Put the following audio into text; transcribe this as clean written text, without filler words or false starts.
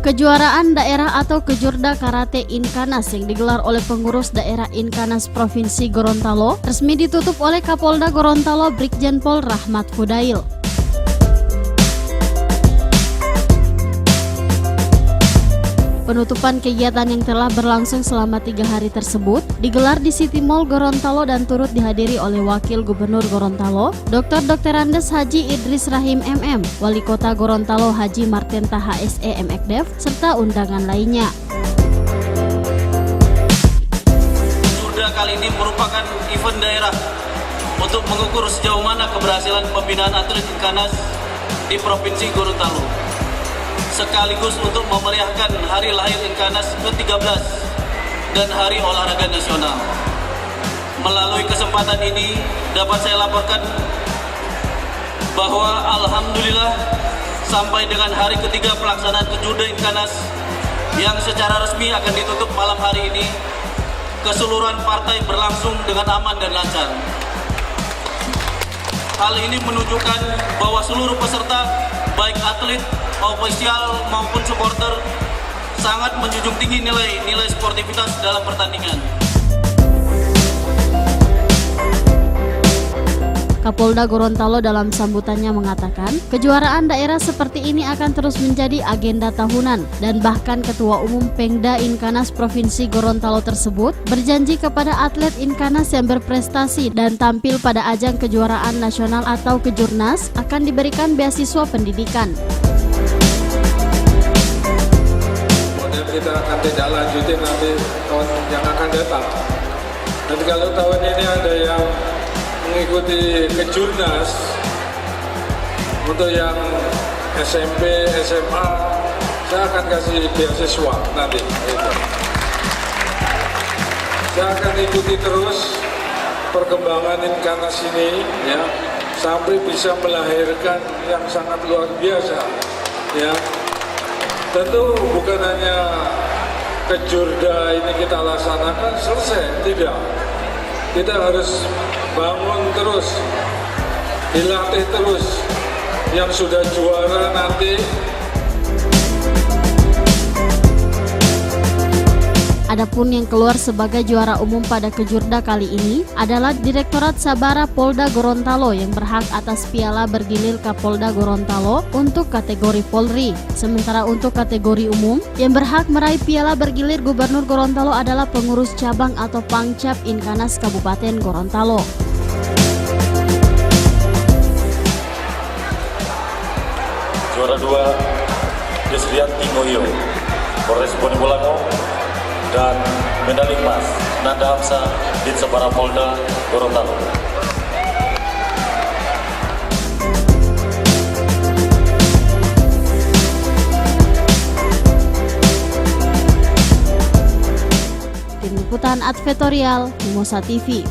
Kejuaraan daerah atau Kejurda Karate Inkanas yang digelar oleh pengurus daerah Inkanas Provinsi Gorontalo resmi ditutup oleh Kapolda Gorontalo Brigjen Pol Rahmat Fudail. Penutupan kegiatan yang telah berlangsung selama 3 hari tersebut digelar di City Mall Gorontalo dan turut dihadiri oleh Wakil Gubernur Gorontalo, Dr. Andes Haji Idris Rahim MM, Wali Kota Gorontalo Haji Martenta HSE MXdev, serta undangan lainnya. Kejurda kali ini merupakan event daerah untuk mengukur sejauh mana keberhasilan pembinaan atlet Inkanas di Provinsi Gorontalo, sekaligus untuk memeriahkan Hari Lahir Inkanas ke-13 dan Hari Olahraga Nasional. Melalui kesempatan ini dapat saya laporkan bahwa alhamdulillah sampai dengan hari ketiga pelaksanaan Kejurda Inkanas yang secara resmi akan ditutup malam hari ini, keseluruhan partai berlangsung dengan aman dan lancar. Hal ini menunjukkan bahwa seluruh peserta, baik atlet, ofisial maupun supporter, sangat menjunjung tinggi nilai sportivitas dalam pertandingan. Kapolda Gorontalo dalam sambutannya mengatakan, kejuaraan daerah seperti ini akan terus menjadi agenda tahunan dan bahkan Ketua Umum Pengda Inkanas Provinsi Gorontalo tersebut berjanji kepada atlet Inkanas yang berprestasi dan tampil pada ajang kejuaraan nasional atau Kejurnas akan diberikan beasiswa pendidikan. Kita akan tidak lanjutin nanti tahun yang akan datang. Nanti kalau tahun ini ada yang mengikuti Kejurnas untuk yang SMP, SMA, saya akan kasih beasiswa nanti. Saya akan ikuti terus perkembangan Inkanas ini, ya, sampai bisa melahirkan yang sangat luar biasa, ya. Tentu bukan hanya Kejurda ini kita laksanakan selesai, tidak. Kita harus bangun terus, dilatih terus. Yang sudah juara nanti. Adapun yang keluar sebagai juara umum pada Kejurda kali ini adalah Direktorat Sabara Polda Gorontalo yang berhak atas piala bergilir Kapolda Gorontalo untuk kategori Polri. Sementara untuk kategori umum yang berhak meraih piala bergilir Gubernur Gorontalo adalah pengurus cabang atau Pangcap Inkanas Kabupaten Gorontalo. Juara 2 Desrianti Ngoyo, Polres Bonebolano, dan medali emas Nanda Hamsa di Sabara Polda Gorontalo. Tim Liputan Advertorial Mimosa TV.